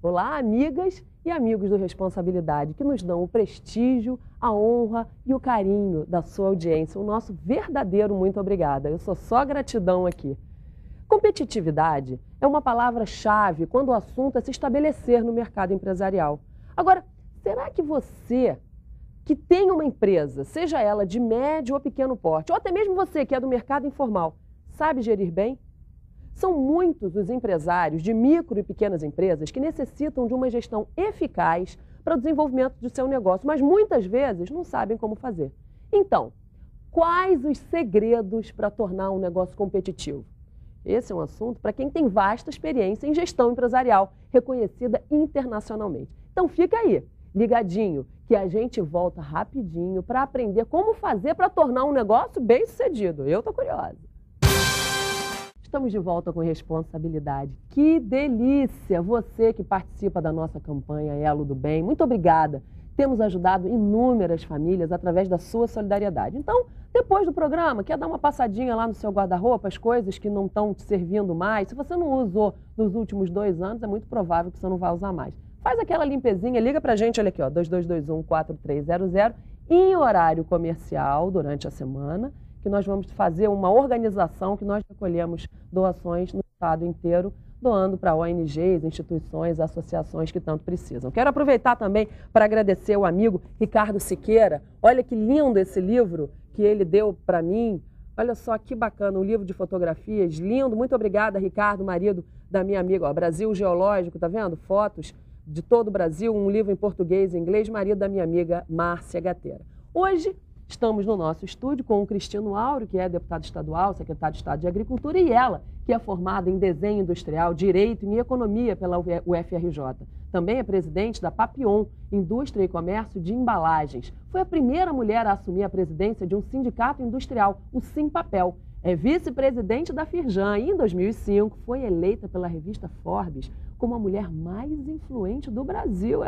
Olá, amigas e amigos do Responsabilidade, que nos dão o prestígio, a honra e o carinho da sua audiência. O nosso verdadeiro muito obrigada. Eu sou só gratidão aqui. Competitividade é uma palavra-chave quando o assunto é se estabelecer no mercado empresarial. Agora, será que você que tem uma empresa, seja ela de médio ou pequeno porte, ou até mesmo você que é do mercado informal, sabe gerir bem? São muitos os empresários de micro e pequenas empresas que necessitam de uma gestão eficaz para o desenvolvimento do seu negócio, mas muitas vezes não sabem como fazer. Então, quais os segredos para tornar um negócio competitivo? Esse é um assunto para quem tem vasta experiência em gestão empresarial, reconhecida internacionalmente. Então fica aí, ligadinho, que a gente volta rapidinho para aprender como fazer para tornar um negócio bem-sucedido. Eu estou curiosa. Estamos de volta com Responsabilidade. Que delícia! Você que participa da nossa campanha Elo do Bem, muito obrigada. Temos ajudado inúmeras famílias através da sua solidariedade. Então, depois do programa, quer dar uma passadinha lá no seu guarda-roupa, as coisas que não estão te servindo mais, se você não usou nos últimos 2 anos, é muito provável que você não vai usar mais. Faz aquela limpezinha, liga pra gente, olha aqui, ó, 2221-4300, em horário comercial durante a semana, que nós vamos fazer uma organização que nós recolhemos doações no estado inteiro, doando para ONGs, instituições, associações que tanto precisam. Quero aproveitar também para agradecer o amigo Ricardo Siqueira. Olha que lindo esse livro que ele deu para mim. Olha só que bacana, um livro de fotografias, lindo. Muito obrigada, Ricardo, marido da minha amiga. Ó, Brasil Geológico, tá vendo? Fotos de todo o Brasil, um livro em português e inglês, marido da minha amiga Márcia Gateira. Hoje, estamos no nosso estúdio com o Cristino Áureo, que é deputado estadual, secretário de Estado de Agricultura, e ela, que é formada em Desenho Industrial, Direito e Economia pela UFRJ. Também é presidente da Papillon, Indústria e Comércio de Embalagens. Foi a primeira mulher a assumir a presidência de um sindicato industrial, o Simpapel. É vice-presidente da Firjan e, em 2005, foi eleita pela revista Forbes como a mulher mais influente do Brasil.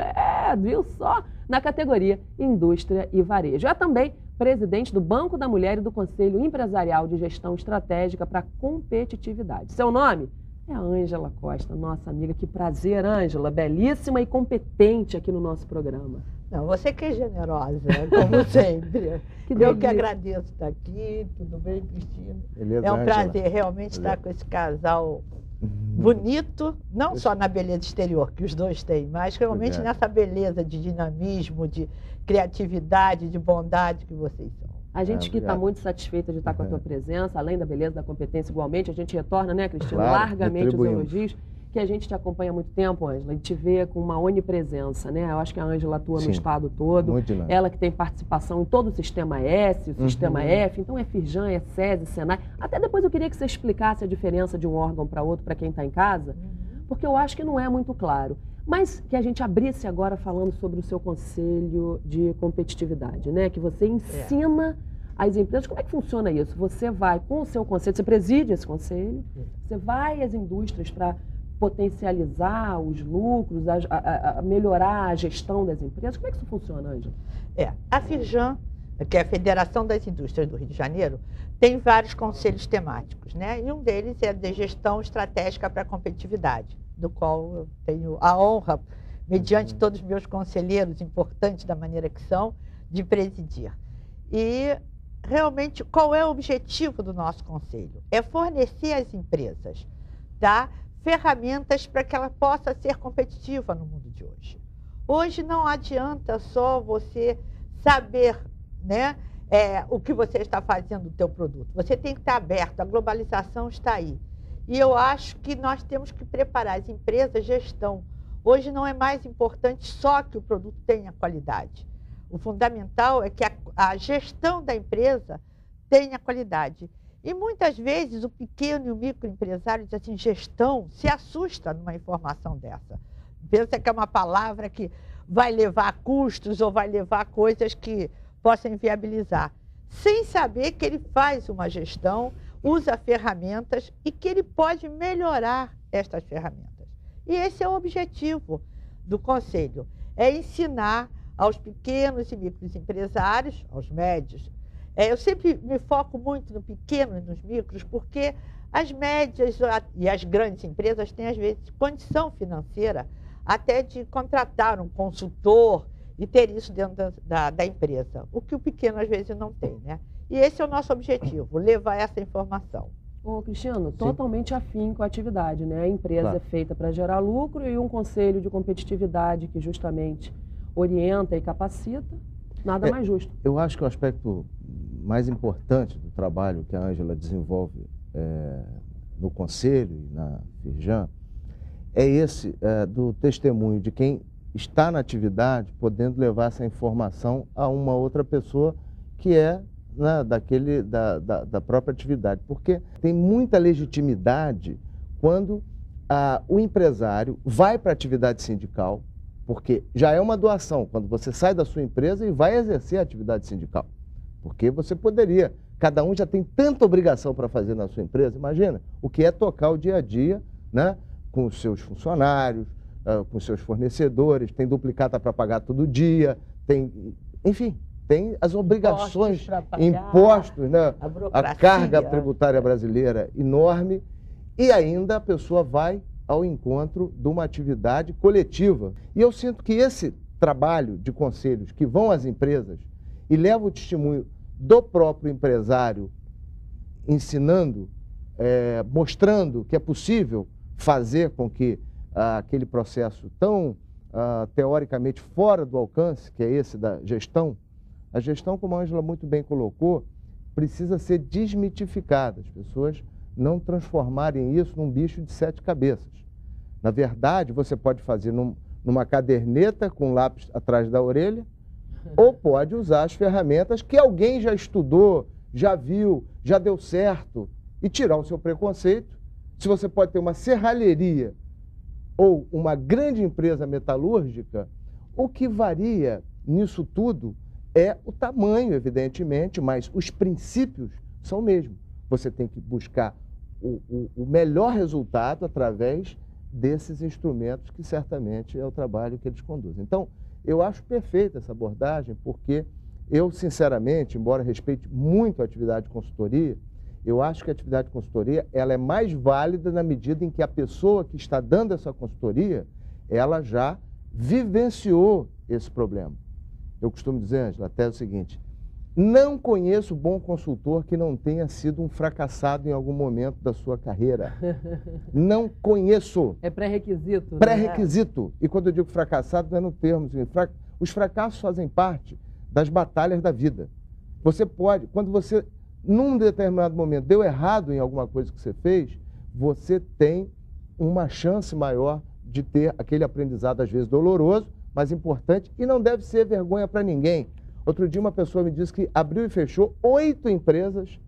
Viu só? Na categoria Indústria e Varejo. É também presidente do Banco da Mulher e do Conselho Empresarial de Gestão Estratégica para a Competitividade. Seu nome é Ângela Costa, nossa amiga. Que prazer, Ângela, belíssima e competente aqui no nosso programa. Não, você que é generosa, como sempre. Eu que agradeço estar aqui. Tudo bem, Cristina? Beleza, é um Ângela. prazer realmente estar com esse casal bonito, não só na beleza exterior, que os dois têm, mas realmente nessa beleza de dinamismo, de criatividade, de bondade que vocês são. A gente que está muito satisfeita de estar com a tua presença, além da beleza, da competência igualmente, a gente retorna, né, Cristina, claro, largamente os elogios, que a gente te acompanha há muito tempo, Ângela, e te vê com uma onipresença, né? Eu acho que a Ângela atua no estado todo, ela que tem participação em todo o sistema S, o sistema F, então é Firjan, é SESI, Senai. Até depois eu queria que você explicasse a diferença de um órgão para outro, para quem está em casa, porque eu acho que não é muito claro. Mas que a gente abrisse agora falando sobre o seu conselho de competitividade, né? Que você ensina as empresas. Como é que funciona isso? Você vai com o seu conselho, você preside esse conselho, você vai às indústrias para potencializar os lucros, a melhorar a gestão das empresas. Como é que isso funciona, Ângela? A Firjan, que é a Federação das Indústrias do Rio de Janeiro, tem vários conselhos temáticos, né? E um deles é de gestão estratégica para a competitividade, do qual eu tenho a honra, mediante todos os meus conselheiros importantes da maneira que são, de presidir. E realmente, qual é o objetivo do nosso conselho? É fornecer às empresas, tá, ferramentas para que ela possa ser competitiva no mundo de hoje. Hoje não adianta só você saber, né, o que você está fazendo do teu produto. Você tem que estar aberto, a globalização está aí. E eu acho que nós temos que preparar as empresas gestão. Hoje não é mais importante só que o produto tenha qualidade. O fundamental é que a gestão da empresa tenha qualidade. E muitas vezes o pequeno e o microempresário diz assim, gestão, se assusta numa informação dessa. Pensa que é uma palavra que vai levar a custos ou vai levar a coisas que possam inviabilizar. Sem saber que ele faz uma gestão, usa ferramentas e que ele pode melhorar estas ferramentas. E esse é o objetivo do Conselho, é ensinar aos pequenos e microempresários, aos médios. Eu sempre me foco muito no pequeno e nos micros, porque as médias e as grandes empresas têm, às vezes, condição financeira até de contratar um consultor e ter isso dentro da empresa, o que o pequeno às vezes não tem, né? E esse é o nosso objetivo, levar essa informação. Ô, Cristiano, totalmente afim com a atividade, né? A empresa é feita para gerar lucro e um conselho de competitividade que justamente orienta e capacita, nada mais justo. Eu acho que o aspecto mais importante do trabalho que a Ângela desenvolve no Conselho e na Firjan é esse do testemunho de quem está na atividade, podendo levar essa informação a uma outra pessoa que é da própria atividade. Porque tem muita legitimidade quando o empresário vai para a atividade sindical, porque já é uma doação, quando você sai da sua empresa e vai exercer a atividade sindical. Porque você poderia, cada um já tem tanta obrigação para fazer na sua empresa, imagina o que é tocar o dia a dia, né, com os seus funcionários, com os seus fornecedores, tem duplicata para pagar todo dia, enfim, tem as obrigações, impostos, né, a carga tributária brasileira enorme, e ainda a pessoa vai ao encontro de uma atividade coletiva. E eu sinto que esse trabalho de conselhos que vão às empresas e levam o testemunho do próprio empresário, ensinando, mostrando que é possível fazer com que aquele processo tão teoricamente fora do alcance, que é esse da gestão, a gestão, como a Ângela muito bem colocou, precisa ser desmitificada. As pessoas não transformarem isso num bicho de 7 cabeças. Na verdade, você pode fazer numa caderneta com lápis atrás da orelha, ou pode usar as ferramentas que alguém já estudou, já viu, já deu certo, e tirar o seu preconceito. Se você pode ter uma serralheria ou uma grande empresa metalúrgica, o que varia nisso tudo é o tamanho, evidentemente, mas os princípios são o mesmo. Você tem que buscar o melhor resultado através desses instrumentos, que certamente é o trabalho que eles conduzem. Então, eu acho perfeita essa abordagem, porque eu, sinceramente, embora respeite muito a atividade de consultoria, eu acho que a atividade de consultoria ela é mais válida na medida em que a pessoa que está dando essa consultoria, ela já vivenciou esse problema. Eu costumo dizer, Ângela, até o seguinte: não conheço bom consultor que não tenha sido um fracassado em algum momento da sua carreira. Não conheço. É pré-requisito. Pré-requisito. Né? E quando eu digo fracassado, não é no termo. Os fracassos fazem parte das batalhas da vida. Você pode, quando você, num determinado momento, deu errado em alguma coisa que você fez, você tem uma chance maior de ter aquele aprendizado, às vezes doloroso, mas importante, e não deve ser vergonha para ninguém. Outro dia uma pessoa me disse que abriu e fechou 8 empresas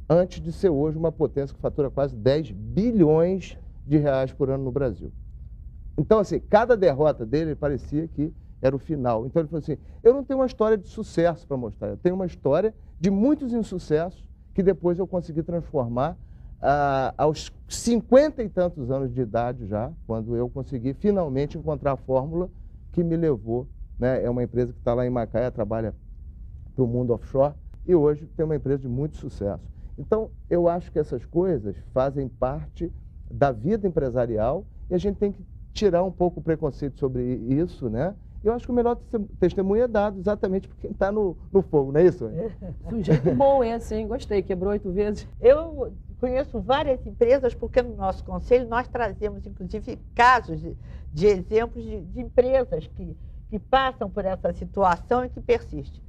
antes de ser hoje uma potência que fatura quase 10 bilhões de reais por ano no Brasil. Então, assim, cada derrota dele parecia que era o final. Então ele falou assim, eu não tenho uma história de sucesso para mostrar, eu tenho uma história de muitos insucessos que depois eu consegui transformar aos 50 e tantos anos de idade já, quando eu consegui finalmente encontrar a fórmula que me levou, né? É uma empresa que está lá em Macaé, trabalha para o mundo offshore, e hoje tem uma empresa de muito sucesso. Então, eu acho que essas coisas fazem parte da vida empresarial e a gente tem que tirar um pouco o preconceito sobre isso, né? Eu acho que o melhor testemunho é dado exatamente por quem está no fogo, não é isso? Sujeito bom esse, hein? Gostei, quebrou 8 vezes. Eu conheço várias empresas, porque no nosso conselho nós trazemos, inclusive, casos de exemplos de empresas que passam por essa situação e que persistem.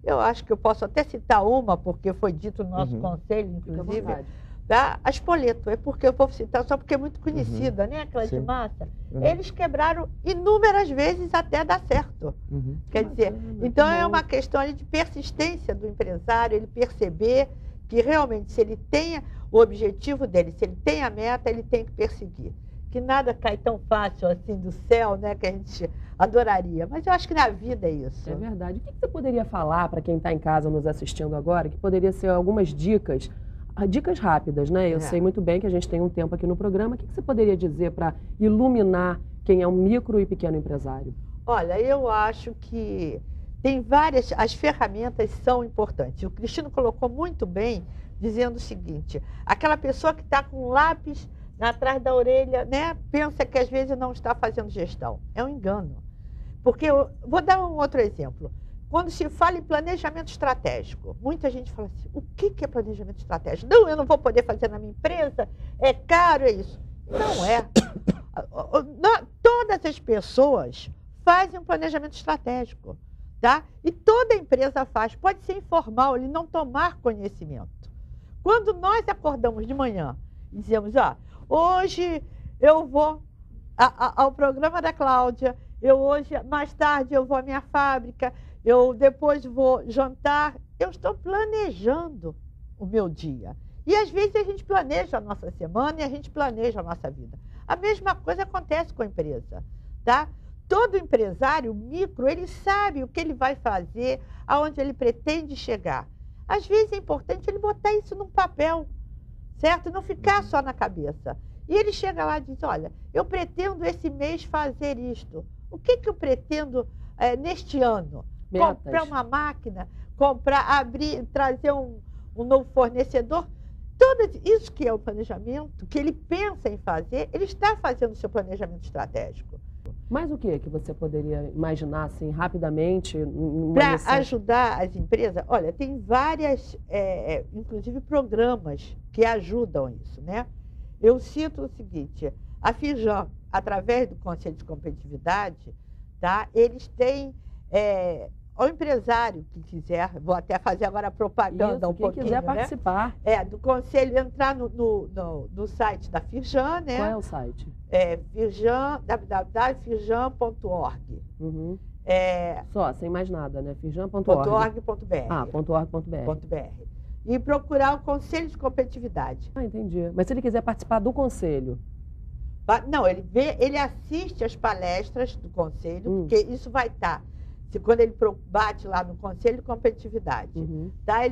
Eu acho que eu posso até citar uma, porque foi dito no nosso conselho, inclusive, a Spoleto. É porque eu vou citar só porque é muito conhecida, né? Aquela de massa. Eles quebraram inúmeras vezes até dar certo. Quer dizer, então é uma questão ali de persistência do empresário, ele perceber que realmente, se ele tem o objetivo dele, se ele tem a meta, ele tem que perseguir. Que nada cai tão fácil assim do céu, né, que a gente adoraria. Mas eu acho que na vida é isso. É verdade. O que você poderia falar para quem está em casa nos assistindo agora, que poderia ser algumas dicas rápidas, né? Eu sei muito bem que a gente tem um tempo aqui no programa. O que você poderia dizer para iluminar quem é um micro e pequeno empresário? Olha, eu acho que tem as ferramentas são importantes. O Cristiano colocou muito bem, dizendo o seguinte, aquela pessoa que está com um lápis atrás da orelha, né? Pensa que às vezes não está fazendo gestão. É um engano. Porque eu vou dar um outro exemplo. Quando se fala em planejamento estratégico, muita gente fala assim, o que é planejamento estratégico? Não, eu não vou poder fazer na minha empresa, é caro, é isso. Não é. Todas as pessoas fazem um planejamento estratégico, tá? E toda empresa faz. Pode ser informal, ele não tomar conhecimento. Quando nós acordamos de manhã e dizemos, hoje eu vou ao programa da Cláudia, mais tarde eu vou à minha fábrica, eu depois vou jantar, eu estou planejando o meu dia. E às vezes a gente planeja a nossa semana e a gente planeja a nossa vida. A mesma coisa acontece com a empresa, tá? Todo empresário micro, ele sabe o que ele vai fazer, aonde ele pretende chegar. Às vezes é importante ele botar isso num papel, certo? Não ficar só na cabeça. E ele chega lá e diz, olha, eu pretendo esse mês fazer isto. O que eu pretendo neste ano? Metas. Comprar uma máquina, trazer um novo fornecedor. Tudo isso que é o planejamento, que ele pensa em fazer, ele está fazendo o seu planejamento estratégico. Mas o que você poderia imaginar, assim, rapidamente? Para ajudar as empresas, olha, tem várias, inclusive programas que ajudam isso, né? Eu cito o seguinte, a Firjan, através do Conselho de Competitividade, tá? Eles têm, ao empresário que quiser, vou até fazer agora propaganda quem pouquinho, quiser né? participar. Do Conselho, entrar no site da Firjan, né? Qual é o site? Firjan, www.firjan.org. Uhum. Só, sem mais nada, né? Firjan.org. .org.br. E procurar o Conselho de Competitividade. Entendi. Mas se ele quiser participar do Conselho? Não, ele assiste as palestras do Conselho, porque isso vai estar. Quando ele bate lá no Conselho de Competitividade, tá?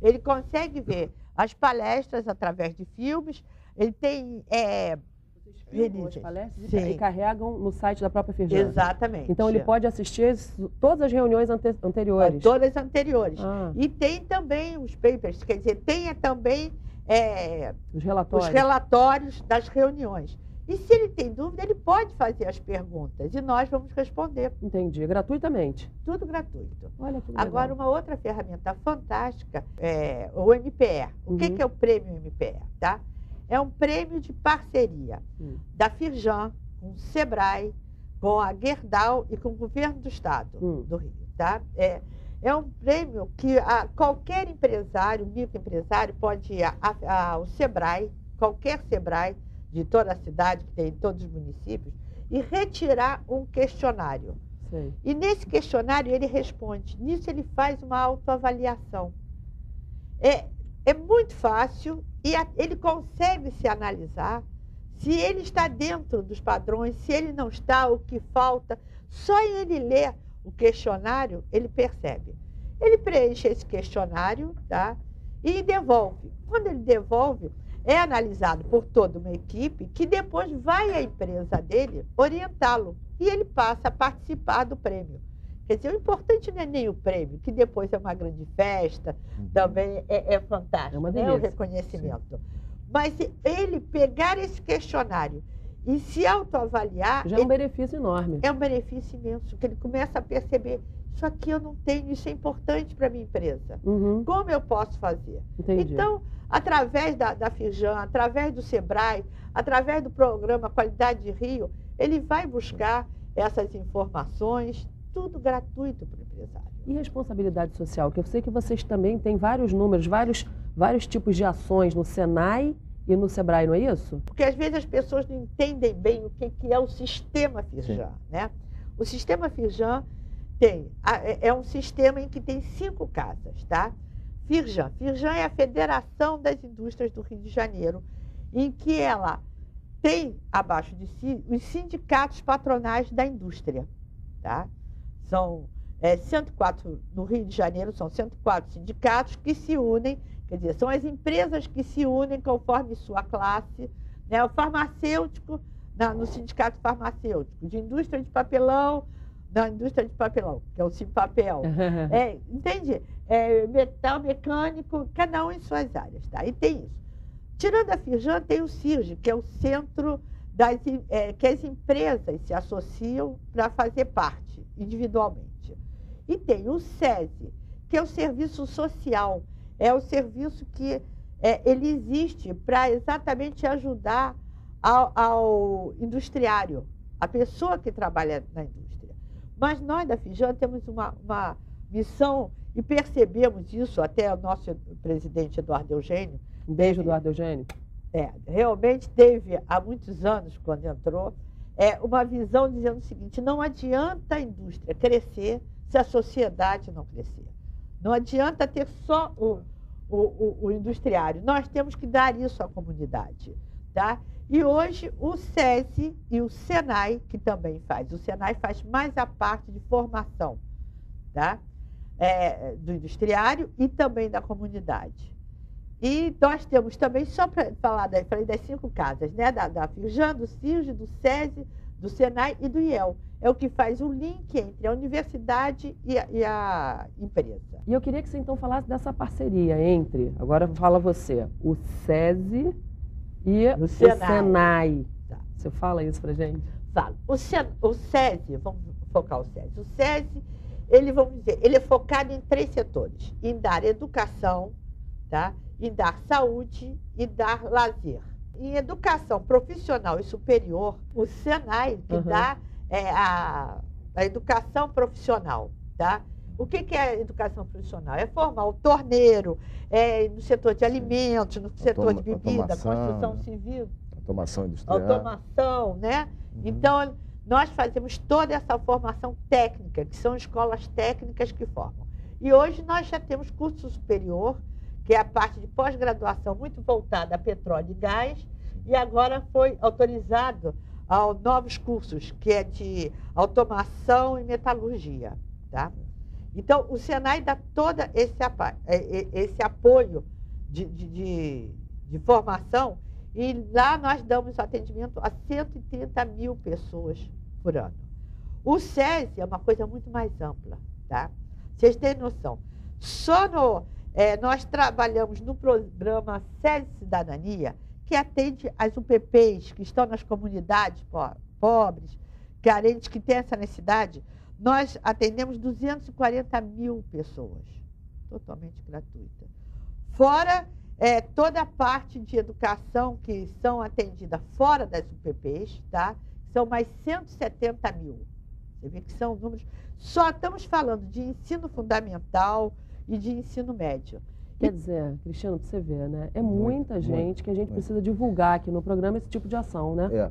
Ele consegue ver as palestras através de filmes, ele tem... Vocês filmam as palestras e carregam no site da própria Firjan. Exatamente. Então ele pode assistir todas as reuniões anteriores? Todas as anteriores. E tem também os papers, quer dizer, tem também os relatórios das reuniões. E se ele tem dúvida, ele pode fazer as perguntas e nós vamos responder. Entendi. Gratuitamente? Tudo gratuito. Olha que legal. Agora, uma outra ferramenta fantástica é o MPE. O que é o prêmio MPE? Tá? É um prêmio de parceria da Firjan com o Sebrae, com a Gerdau e com o Governo do Estado do Rio. Tá? É um prêmio que qualquer empresário, microempresário, pode ir ao Sebrae, qualquer Sebrae, de toda a cidade, que tem em todos os municípios, e retirar um questionário. Sim. E nesse questionário ele responde. Nisso ele faz uma autoavaliação. É muito fácil e ele consegue se analisar se ele está dentro dos padrões, se ele não está, o que falta. Só em ele ler o questionário, ele percebe. Ele preenche esse questionário, tá? E devolve. Quando ele devolve, é analisado por toda uma equipe que depois vai à empresa dele orientá-lo. E ele passa a participar do prêmio. Quer dizer, o importante não é nem o prêmio, que depois é uma grande festa, também é fantástico, uma o reconhecimento. Sim. Mas ele pegar esse questionário e se autoavaliar... Já é um benefício enorme. É um benefício imenso, que ele começa a perceber, isso aqui eu não tenho, isso é importante para a minha empresa. Como eu posso fazer? Entendi. Então, através da Firjan, através do Sebrae, através do programa Qualidade de Rio, ele vai buscar essas informações, tudo gratuito para o empresário. E responsabilidade social, que eu sei que vocês também têm vários números, vários tipos de ações no Senai e no Sebrae, não é isso? Porque às vezes as pessoas não entendem bem o que é o sistema Firjan, né? O sistema Firjan é um sistema em que tem 5 casas, tá? Firjan é a Federação das Indústrias do Rio de Janeiro, em que ela tem abaixo de si os sindicatos patronais da indústria, tá? São 104, no Rio de Janeiro, são 104 sindicatos que se unem, quer dizer, são as empresas que se unem conforme sua classe, né? O farmacêutico, no sindicato farmacêutico, de indústria de papelão, da indústria de papelão, que é o Simpapel. Entende? Metal mecânico, cada um em suas áreas, tá? E tem isso. Tirando a Firjan, tem o CIRG, que é o centro que as empresas se associam para fazer parte, individualmente. E tem o SESI, que é o serviço social, é o serviço que ele existe para exatamente ajudar ao industriário, a pessoa que trabalha na indústria. Mas nós da Firjan temos uma missão, e percebemos isso, até o nosso presidente Eduardo Eugênio. Um beijo, Eduardo Eugênio. Realmente teve, há muitos anos, quando entrou, uma visão dizendo o seguinte: não adianta a indústria crescer se a sociedade não crescer. Não adianta ter só o industriário, nós temos que dar isso à comunidade. Tá? E hoje o SESI e o SENAI, que também faz, o SENAI faz mais a parte de formação, tá? Do industriário e também da comunidade. E nós temos também, só para falar, falei das 5 casas, né? Da Firjan, do CIRG, do SESI, do SENAI e do IEL. É o que faz o link entre a universidade e a empresa. E eu queria que você então falasse dessa parceria entre, agora fala você, o SESI e o SENAI. Tá. Você fala isso para gente? Falo. O SESI, vamos focar o SESI. O SESI, ele é focado em 3 setores: em dar educação, tá? Em dar saúde e dar lazer. Em educação profissional e superior, o SENAI, que dá a educação profissional, tá? O que é a educação profissional? É formar o torneiro, no setor de alimentos, no setor de bebida, construção civil. Automação industrial. Automação, né? Então, nós fazemos toda essa formação técnica, que são escolas técnicas que formam. E hoje nós já temos curso superior, que é a parte de pós-graduação muito voltada a petróleo e gás, e agora foi autorizado a novos cursos, que é de automação e metalurgia, tá? Então, o SENAI dá todo esse apoio de formação, e lá nós damos atendimento a 130 mil pessoas por ano. O SESI é uma coisa muito mais ampla, tá? Vocês têm noção. Nós trabalhamos no programa SESI Cidadania, que atende as UPPs que estão nas comunidades pobres, carentes, que têm essa necessidade. Nós atendemos 240 mil pessoas, totalmente gratuita. Fora toda a parte de educação que são atendidas fora das UPPs, tá? São mais 170 mil. Você vê que são números. Só estamos falando de ensino fundamental e de ensino médio. Quer dizer, Cristiano, para você ver, né? É muita gente que a gente precisa divulgar aqui no programa esse tipo de ação, né?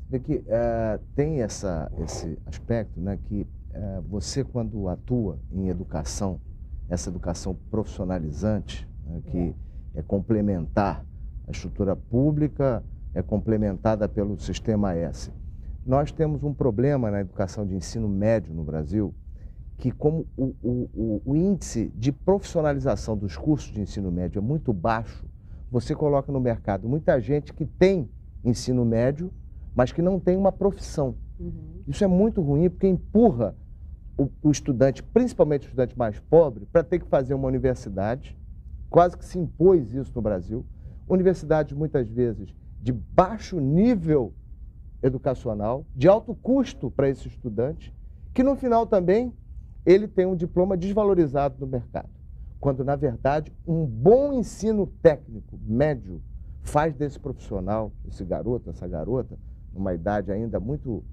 Vê que tem esse aspecto, né, que você, quando atua em educação, essa educação profissionalizante, né, que é complementar a estrutura pública, é complementada pelo Sistema S. Nós temos um problema na educação de ensino médio no Brasil, que como o índice de profissionalização dos cursos de ensino médio é muito baixo, você coloca no mercado muita gente que tem ensino médio, mas que não tem uma profissão. Isso é muito ruim, porque empurra o estudante, principalmente o estudante mais pobre, para ter que fazer uma universidade. Quase que se impôs isso no Brasil. Universidades, muitas vezes, de baixo nível educacional, de alto custo para esse estudante, que no final também ele tem um diploma desvalorizado no mercado. Quando, na verdade, um bom ensino técnico médio faz desse profissional, esse garoto, essa garota, numa idade ainda muito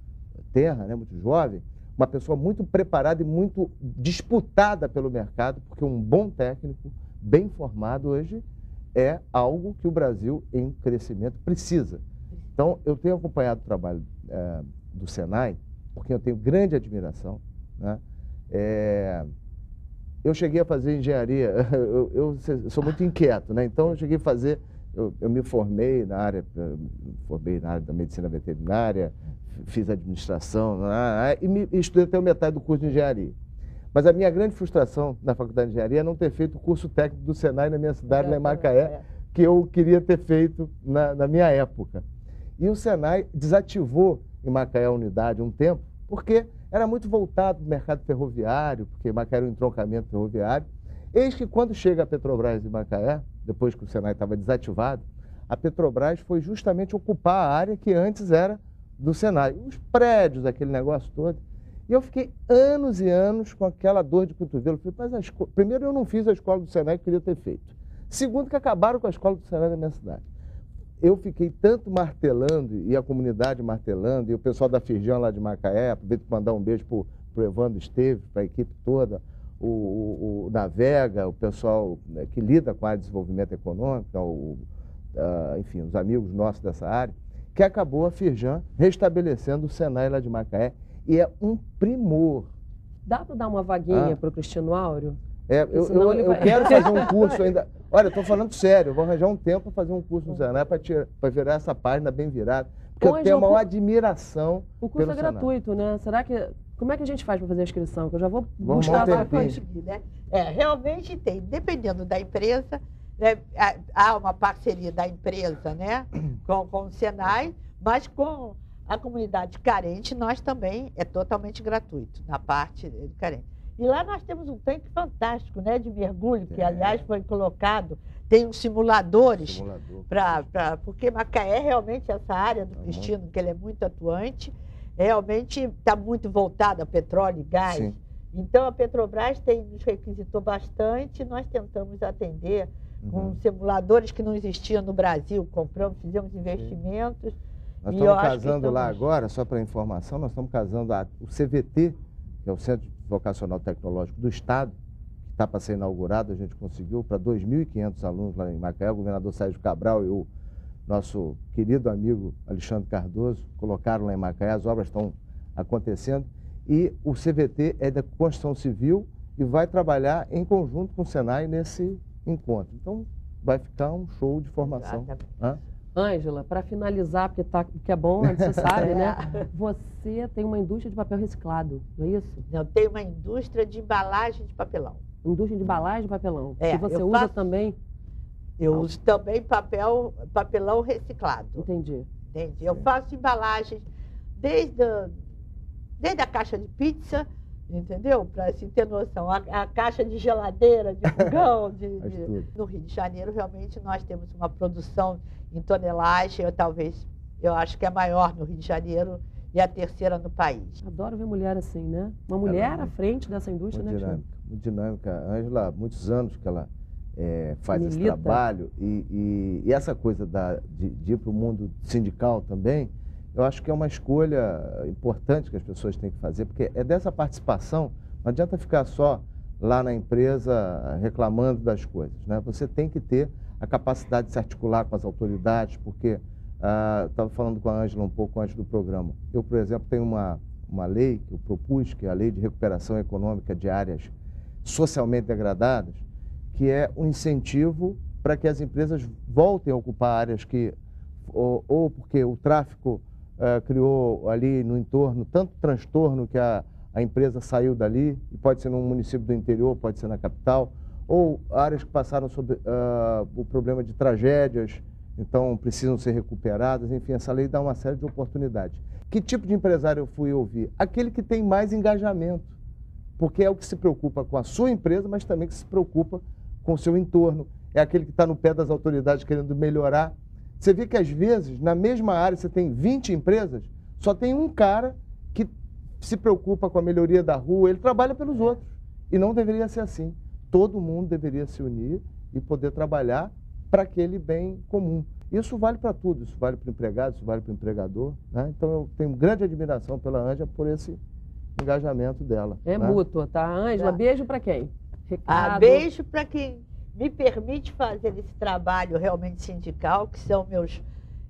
tenra, né, muito jovem, uma pessoa muito preparada e muito disputada pelo mercado, porque um bom técnico, bem formado hoje, é algo que o Brasil, em crescimento, precisa. Então, eu tenho acompanhado o trabalho do SENAI, porque eu tenho grande admiração, né? Eu cheguei a fazer engenharia, eu sou muito inquieto, né? Então eu cheguei a fazer, eu me formei na área da medicina veterinária, fiz administração e estudei até metade do curso de engenharia. Mas a minha grande frustração na faculdade de engenharia é não ter feito o curso técnico do SENAI na minha cidade, lá em Macaé, que eu queria ter feito na minha época. E o SENAI desativou em Macaé a unidade um tempo, porque era muito voltado para o mercado ferroviário, porque Macaé era um entroncamento ferroviário. Eis que quando chega a Petrobras em Macaé, depois que o SENAI estava desativado, a Petrobras foi justamente ocupar a área que antes era do Senai. Os prédios, aquele negócio todo. E eu fiquei anos e anos com aquela dor de cotovelo. Falei, mas primeiro, eu não fiz a escola do Senai que queria ter feito. Segundo, que acabaram com a escola do Senai da minha cidade. Eu fiquei tanto martelando, e a comunidade martelando, e o pessoal da Firjan lá de Macaé, aproveito para mandar um beijo para o Evandro Esteves, para a equipe toda, o Navega, o pessoal, né, que lida com a área de desenvolvimento econômico, enfim, os amigos nossos dessa área, que acabou a Firjan restabelecendo o Senai lá de Macaé, e é um primor. Dá para dar uma vaguinha para o Cristiano Áureo? Eu quero fazer um curso ainda. Olha, eu estou falando sério, eu vou arranjar um tempo para fazer um curso no Senai para virar essa página bem virada, porque eu tenho uma admiração. O curso é gratuito, né? Será que. Como é que a gente faz para fazer a inscrição? Que eu já vou Vamos buscar para conseguir, né? Realmente tem, dependendo da empresa, né, há uma parceria da empresa, né, com o Senai, mas com a comunidade carente, nós também é totalmente gratuito, na parte carente. E lá nós temos um tanque fantástico, né, de mergulho, que aliás foi colocado, tem uns simuladores, porque Macaé realmente, essa área do Cristino, que ele é muito atuante, realmente está muito voltada a petróleo e gás. Sim. Então a Petrobras nos requisitou bastante, nós tentamos atender com simuladores que não existiam no Brasil, compramos, fizemos investimentos. Nós estamos casando lá agora, só para informação, nós estamos casando o CVT, que é o Centro Vocacional Tecnológico do Estado, que está para ser inaugurado, a gente conseguiu para 2.500 alunos lá em Macaé, o governador Sérgio Cabral e o nosso querido amigo Alexandre Cardoso colocaram lá em Macaé, as obras estão acontecendo, e o CVT é da Construção Civil e vai trabalhar em conjunto com o Senai nesse encontro. Então, vai ficar um show de formação. Ângela, para finalizar, porque é bom, você sabe, né? Você tem uma indústria de papel reciclado, não é isso? Eu tenho uma indústria de embalagem de papelão. Indústria de embalagem de papelão. E você usa também? Eu uso também papelão reciclado. Entendi. Eu faço embalagens desde a caixa de pizza, entendeu? Para se ter noção, a caixa de geladeira, de fogão, no Rio de Janeiro, realmente nós temos uma produção em tonelagem, eu acho que é maior no Rio de Janeiro e a terceira no país. Adoro ver mulher assim, né? Uma mulher à frente dessa indústria, muito né? Dinâmica, muito dinâmica. A Ângela, há muitos anos que ela faz esse trabalho e essa coisa de ir para o mundo sindical também, eu acho que é uma escolha importante que as pessoas têm que fazer, porque é dessa participação, não adianta ficar só lá na empresa reclamando das coisas, né? Você tem que ter a capacidade de se articular com as autoridades, porque estava falando com a Ângela um pouco antes do programa. Eu, por exemplo, tenho uma lei que eu propus, que é a Lei de Recuperação Econômica de Áreas Socialmente Degradadas, que é um incentivo para que as empresas voltem a ocupar áreas que, ou porque o tráfico criou ali no entorno tanto transtorno que a empresa saiu dali, e pode ser num município do interior, pode ser na capital, ou áreas que passaram sobre o problema de tragédias, então precisam ser recuperadas. Enfim, essa lei dá uma série de oportunidades. Que tipo de empresário eu fui ouvir? Aquele que tem mais engajamento, porque é o que se preocupa com a sua empresa, mas também que se preocupa com o seu entorno. É aquele que está no pé das autoridades querendo melhorar. Você vê que às vezes, na mesma área, você tem 20 empresas, só tem um cara que se preocupa com a melhoria da rua, ele trabalha pelos outros. E não deveria ser assim. Todo mundo deveria se unir e poder trabalhar para aquele bem comum. Isso vale para tudo, isso vale para o empregado, isso vale para o empregador, né? Então eu tenho grande admiração pela Ângela por esse engajamento dela. É mútuo, tá? Ângela, beijo para quem? Beijo para quem me permite fazer esse trabalho realmente sindical, que são meus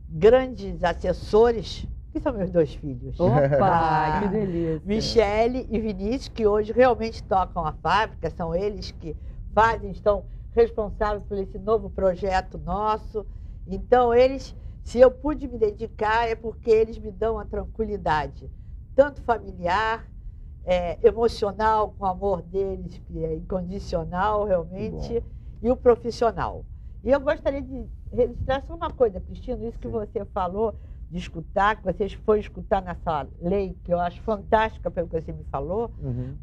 grandes assessores, que são meus 2 filhos. Opa, que delícia. Michele e Vinícius, que hoje realmente tocam a fábrica, são eles que estão responsáveis por esse novo projeto nosso. Então, eles, se eu pude me dedicar, é porque eles me dão a tranquilidade, tanto familiar, emocional, com o amor deles, que é incondicional realmente, e o profissional. E eu gostaria de registrar só uma coisa, Cristina, isso que você falou, de escutar, que vocês foram escutar nessa lei, que eu acho fantástica pelo que você me falou.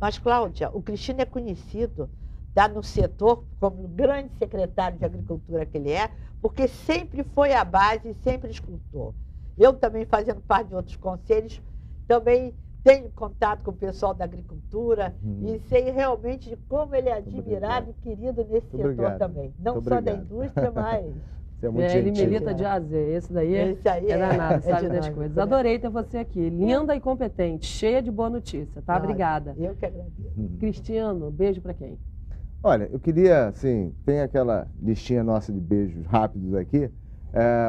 Mas, Cláudia, o Cristina é conhecido está no setor, como grande secretário de Agricultura que ele é, porque sempre foi a base, sempre escutou. Eu também, fazendo parte de outros conselhos, também tenho contato com o pessoal da agricultura e sei realmente de como ele é admirado e querido nesse setor também. Não só da indústria, mas... Você é muito ele gentil. milita de A a Z. Esse daí aí é danado, sabe das dinâmico, coisas. né? Adorei ter você aqui. Linda e competente, cheia de boa notícia, tá? Obrigada. Eu que agradeço. Cristiano, beijo pra quem? Olha, eu queria, assim, tem aquela listinha nossa de beijos rápidos aqui,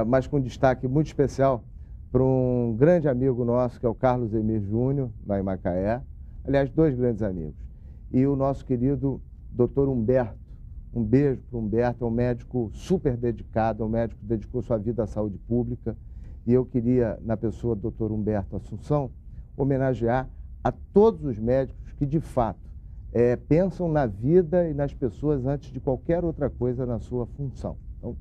mas com destaque muito especial para um grande amigo nosso, que é o Carlos Emir Júnior, lá em Macaé. Aliás, dois grandes amigos. E o nosso querido Dr. Humberto. Um beijo para o Humberto, é um médico super dedicado, é um médico que dedicou sua vida à saúde pública. E eu queria, na pessoa do Dr. Humberto Assunção, homenagear a todos os médicos que, de fato, pensam na vida e nas pessoas antes de qualquer outra coisa na sua função. Então,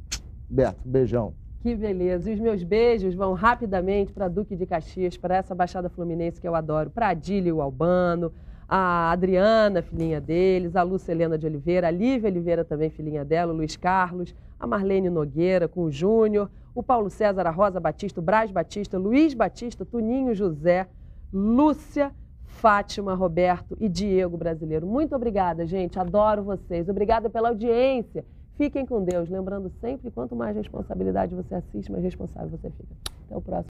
Humberto, um beijão. Que beleza. E os meus beijos vão rapidamente para Duque de Caxias, para essa Baixada Fluminense que eu adoro, para a Adílio Albano, a Adriana, filhinha deles, a Lúcia Helena de Oliveira, a Lívia Oliveira também, filhinha dela, o Luiz Carlos, a Marlene Nogueira com o Júnior, o Paulo César, a Rosa Batista, o Braz Batista, Luiz Batista, Tuninho José, Lúcia, Fátima, Roberto e Diego Brasileiro. Muito obrigada, gente. Adoro vocês. Obrigada pela audiência. Fiquem com Deus. Lembrando sempre, quanto mais responsabilidade você assiste, mais responsável você fica. Até o próximo.